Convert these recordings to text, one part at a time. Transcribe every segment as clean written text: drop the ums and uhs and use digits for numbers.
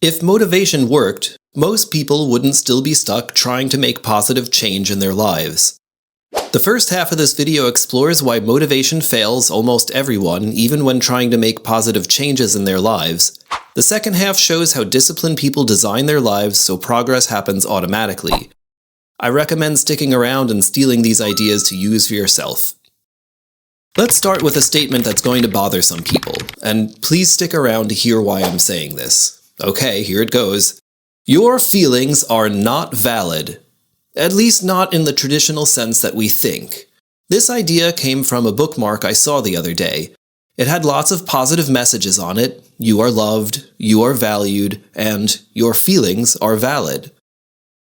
If motivation worked, most people wouldn't still be stuck trying to make positive change in their lives. The first half of this video explores why motivation fails almost everyone, even when trying to make positive changes in their lives. The second half shows how disciplined people design their lives so progress happens automatically. I recommend sticking around and stealing these ideas to use for yourself. Let's start with a statement that's going to bother some people, and please stick around to hear why I'm saying this. Okay, here it goes. Your feelings are not valid. At least not in the traditional sense that we think. This idea came from a bookmark I saw the other day. It had lots of positive messages on it. You are loved, you are valued, and your feelings are valid.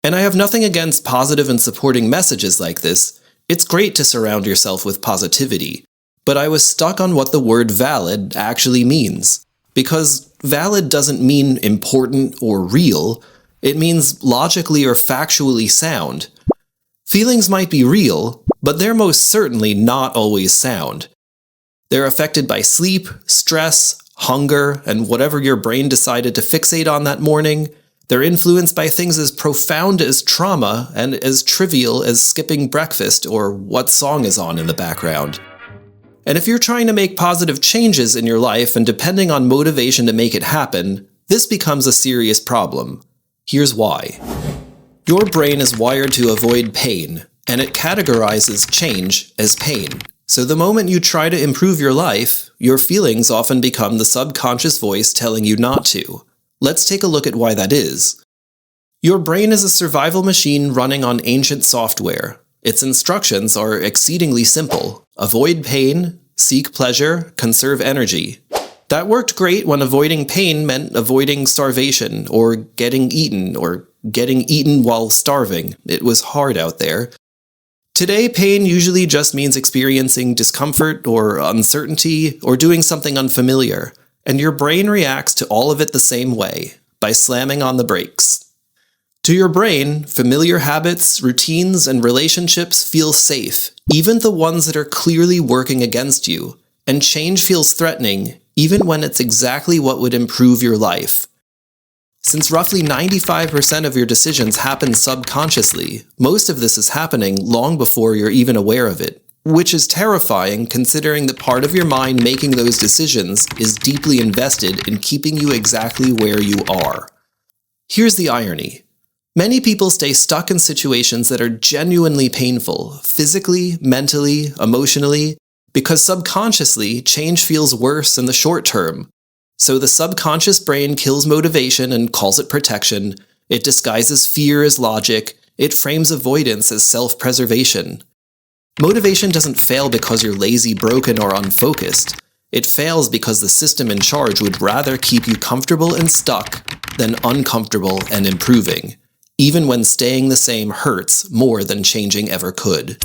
And I have nothing against positive and supporting messages like this. It's great to surround yourself with positivity. But I was stuck on what the word valid actually means. Because valid doesn't mean important or real. It means logically or factually sound. Feelings might be real, but they're most certainly not always sound. They're affected by sleep, stress, hunger, and whatever your brain decided to fixate on that morning. They're influenced by things as profound as trauma and as trivial as skipping breakfast or what song is on in the background. And if you're trying to make positive changes in your life and depending on motivation to make it happen, this becomes a serious problem. Here's why. Your brain is wired to avoid pain, and it categorizes change as pain. So the moment you try to improve your life, your feelings often become the subconscious voice telling you not to. Let's take a look at why that is. Your brain is a survival machine running on ancient software. Its instructions are exceedingly simple. Avoid pain, seek pleasure, conserve energy. That worked great when avoiding pain meant avoiding starvation, or getting eaten while starving. It was hard out there. Today, pain usually just means experiencing discomfort or uncertainty or doing something unfamiliar, and your brain reacts to all of it the same way, by slamming on the brakes. To your brain, familiar habits, routines, and relationships feel safe, even the ones that are clearly working against you, and change feels threatening, even when it's exactly what would improve your life. Since roughly 95% of your decisions happen subconsciously, most of this is happening long before you're even aware of it, which is terrifying considering that part of your mind making those decisions is deeply invested in keeping you exactly where you are. Here's the irony. Many people stay stuck in situations that are genuinely painful, physically, mentally, emotionally, because subconsciously, change feels worse in the short term. So the subconscious brain kills motivation and calls it protection. It disguises fear as logic. It frames avoidance as self-preservation. Motivation doesn't fail because you're lazy, broken, or unfocused. It fails because the system in charge would rather keep you comfortable and stuck than uncomfortable and improving, even when staying the same hurts more than changing ever could.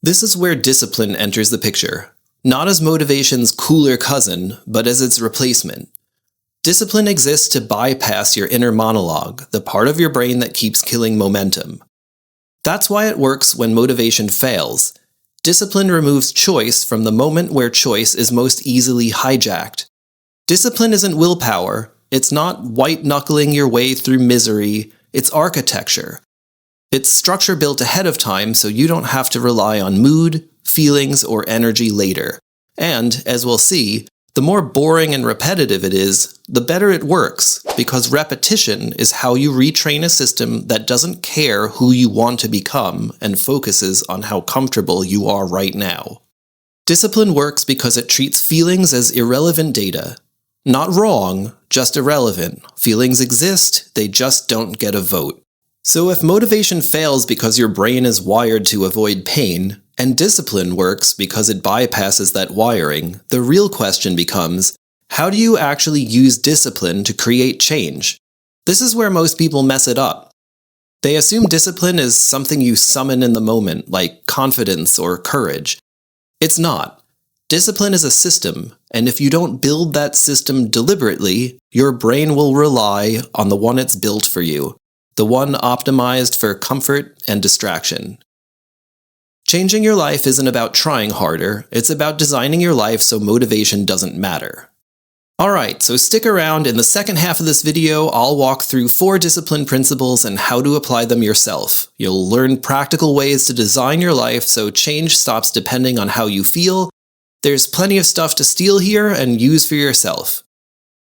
This is where discipline enters the picture, not as motivation's cooler cousin, but as its replacement. Discipline exists to bypass your inner monologue, the part of your brain that keeps killing momentum. That's why it works when motivation fails. Discipline removes choice from the moment where choice is most easily hijacked. Discipline isn't willpower. It's not white-knuckling your way through misery. It's architecture. It's structure built ahead of time so you don't have to rely on mood, feelings, or energy later. And, as we'll see, the more boring and repetitive it is, the better it works, because repetition is how you retrain a system that doesn't care who you want to become and focuses on how comfortable you are right now. Discipline works because it treats feelings as irrelevant data. Not wrong, just irrelevant. Feelings exist, they just don't get a vote. So if motivation fails because your brain is wired to avoid pain, and discipline works because it bypasses that wiring, the real question becomes, how do you actually use discipline to create change? This is where most people mess it up. They assume discipline is something you summon in the moment, like confidence or courage. It's not. Discipline is a system, and if you don't build that system deliberately, your brain will rely on the one it's built for you. The one optimized for comfort and distraction. Changing your life isn't about trying harder, it's about designing your life so motivation doesn't matter. Alright, so stick around. In the second half of this video, I'll walk through 4 discipline principles and how to apply them yourself. You'll learn practical ways to design your life so change stops depending on how you feel. There's plenty of stuff to steal here and use for yourself.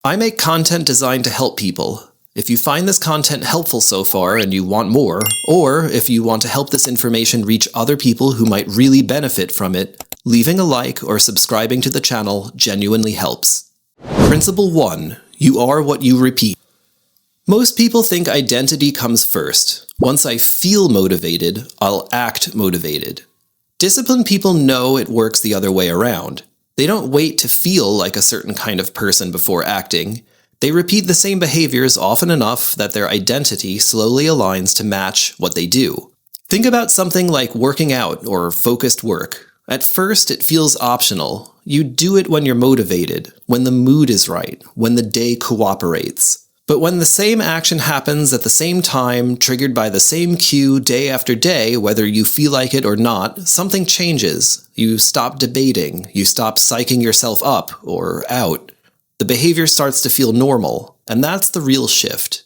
I make content designed to help people. If you find this content helpful so far and you want more, or if you want to help this information reach other people who might really benefit from it, leaving a like or subscribing to the channel genuinely helps. Principle 1. You are what you repeat. Most people think identity comes first. Once I feel motivated, I'll act motivated. Disciplined people know it works the other way around. They don't wait to feel like a certain kind of person before acting. They repeat the same behaviors often enough that their identity slowly aligns to match what they do. Think about something like working out or focused work. At first, it feels optional. You do it when you're motivated, when the mood is right, when the day cooperates. But when the same action happens at the same time, triggered by the same cue day after day, whether you feel like it or not, something changes. You stop debating. You stop psyching yourself up or out. The behavior starts to feel normal, and that's the real shift.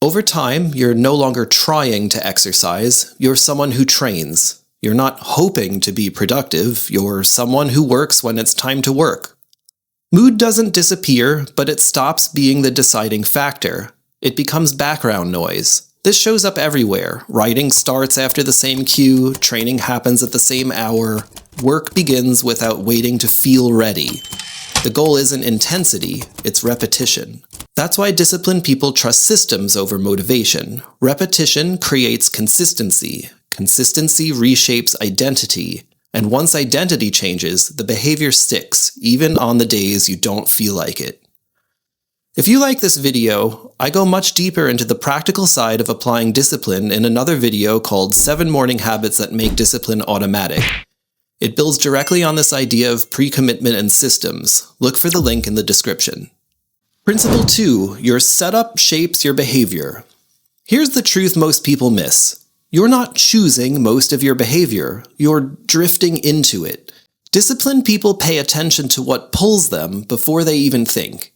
Over time, you're no longer trying to exercise. You're someone who trains. You're not hoping to be productive, you're someone who works when it's time to work. Mood doesn't disappear, but it stops being the deciding factor. It becomes background noise. This shows up everywhere. Writing starts after the same cue, training happens at the same hour, work begins without waiting to feel ready. The goal isn't intensity, it's repetition. That's why disciplined people trust systems over motivation. Repetition creates consistency. Consistency reshapes identity, and once identity changes, the behavior sticks, even on the days you don't feel like it. If you like this video, I go much deeper into the practical side of applying discipline in another video called 7 Morning Habits That Make Discipline Automatic. It builds directly on this idea of pre-commitment and systems. Look for the link in the description. Principle 2. Your setup shapes your behavior. Here's the truth most people miss. You're not choosing most of your behavior, you're drifting into it. Disciplined people pay attention to what pulls them before they even think.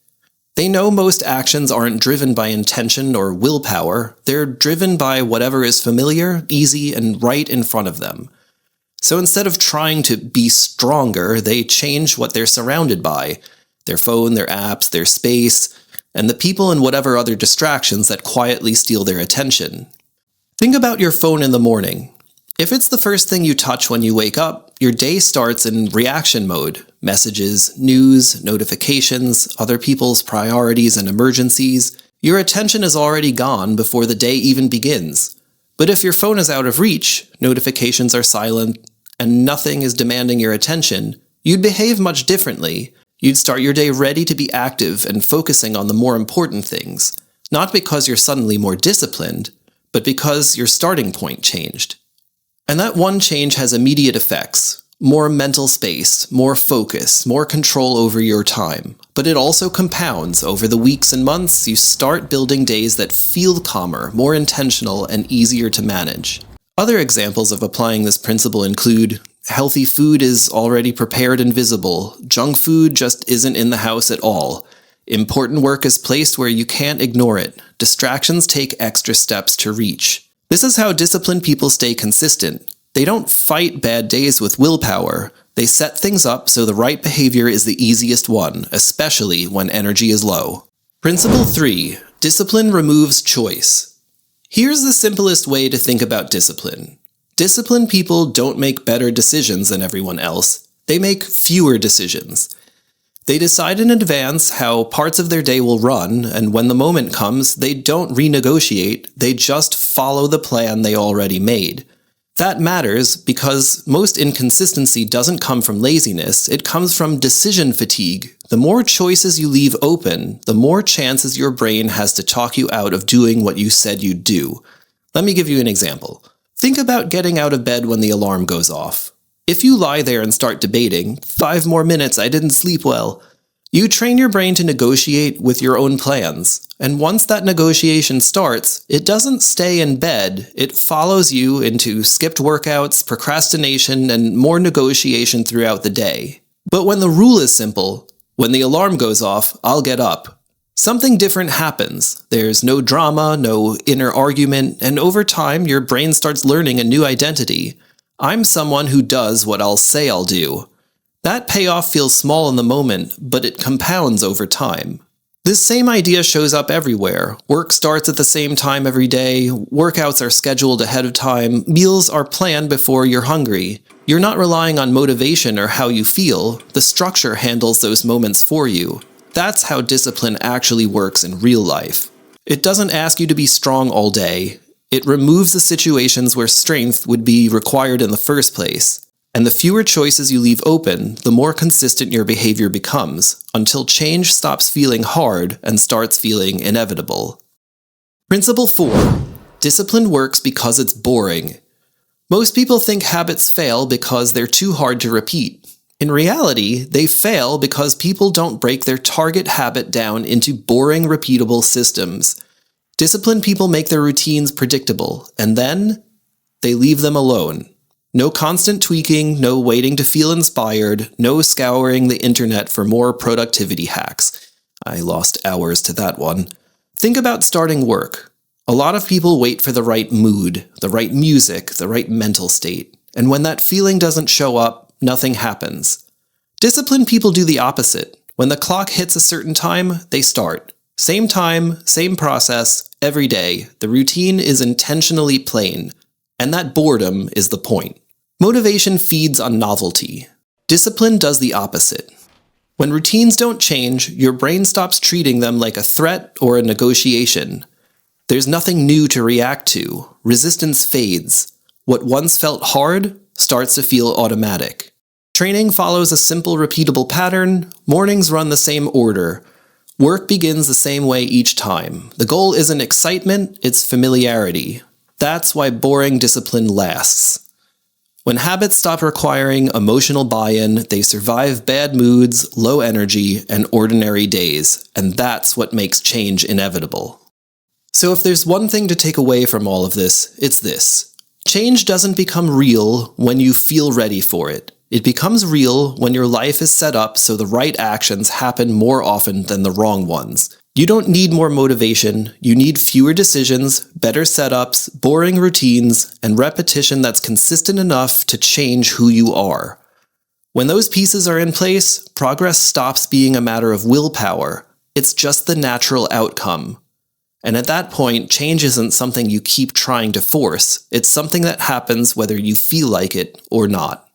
They know most actions aren't driven by intention or willpower, they're driven by whatever is familiar, easy, and right in front of them. So instead of trying to be stronger, they change what they're surrounded by. Their phone, their apps, their space, and the people and whatever other distractions that quietly steal their attention. Think about your phone in the morning. If it's the first thing you touch when you wake up, your day starts in reaction mode. Messages, news, notifications, other people's priorities and emergencies. Your attention is already gone before the day even begins. But if your phone is out of reach, notifications are silent, and nothing is demanding your attention, you'd behave much differently. You'd start your day ready to be active and focusing on the more important things, not because you're suddenly more disciplined, but because your starting point changed. And that one change has immediate effects. More mental space, more focus, more control over your time. But it also compounds. Over the weeks and months, you start building days that feel calmer, more intentional, and easier to manage. Other examples of applying this principle include healthy food is already prepared and visible. Junk food just isn't in the house at all. Important work is placed where you can't ignore it. Distractions take extra steps to reach. This is how disciplined people stay consistent. They don't fight bad days with willpower. They set things up so the right behavior is the easiest one, especially when energy is low. Principle 3. Discipline removes choice. Here's the simplest way to think about discipline. Disciplined people don't make better decisions than everyone else. They make fewer decisions. They decide in advance how parts of their day will run, and when the moment comes, they don't renegotiate, they just follow the plan they already made. That matters because most inconsistency doesn't come from laziness, it comes from decision fatigue. The more choices you leave open, the more chances your brain has to talk you out of doing what you said you'd do. Let me give you an example. Think about getting out of bed when the alarm goes off. If you lie there and start debating, 5 more minutes, I didn't sleep well, you train your brain to negotiate with your own plans. And once that negotiation starts, it doesn't stay in bed, it follows you into skipped workouts, procrastination, and more negotiation throughout the day. But when the rule is simple, When the alarm goes off, I'll get up. Something different happens. There's no drama, no inner argument, and over time your brain starts learning a new identity. I'm someone who does what I'll say I'll do. That payoff feels small in the moment, but it compounds over time. This same idea shows up everywhere. Work starts at the same time every day, workouts are scheduled ahead of time, meals are planned before you're hungry. You're not relying on motivation or how you feel, the structure handles those moments for you. That's how discipline actually works in real life. It doesn't ask you to be strong all day. It removes the situations where strength would be required in the first place. And the fewer choices you leave open, the more consistent your behavior becomes, until change stops feeling hard and starts feeling inevitable. Principle 4. Discipline works because it's boring. Most people think habits fail because they're too hard to repeat. In reality, they fail because people don't break their target habit down into boring, repeatable systems. Disciplined people make their routines predictable, and then they leave them alone. No constant tweaking, no waiting to feel inspired, no scouring the internet for more productivity hacks. I lost hours to that one. Think about starting work. A lot of people wait for the right mood, the right music, the right mental state. And when that feeling doesn't show up, nothing happens. Disciplined people do the opposite. When the clock hits a certain time, they start. Same time, same process, every day. The routine is intentionally plain. And that boredom is the point. Motivation feeds on novelty. Discipline does the opposite. When routines don't change, your brain stops treating them like a threat or a negotiation. There's nothing new to react to. Resistance fades. What once felt hard starts to feel automatic. Training follows a simple, repeatable pattern. Mornings run the same order. Work begins the same way each time. The goal isn't excitement, it's familiarity. That's why boring discipline lasts. When habits stop requiring emotional buy-in, they survive bad moods, low energy, and ordinary days, and that's what makes change inevitable. So if there's one thing to take away from all of this, it's this. Change doesn't become real when you feel ready for it. It becomes real when your life is set up so the right actions happen more often than the wrong ones. You don't need more motivation, you need fewer decisions, better setups, boring routines, and repetition that's consistent enough to change who you are. When those pieces are in place, progress stops being a matter of willpower. It's just the natural outcome. And at that point, change isn't something you keep trying to force. It's something that happens whether you feel like it or not.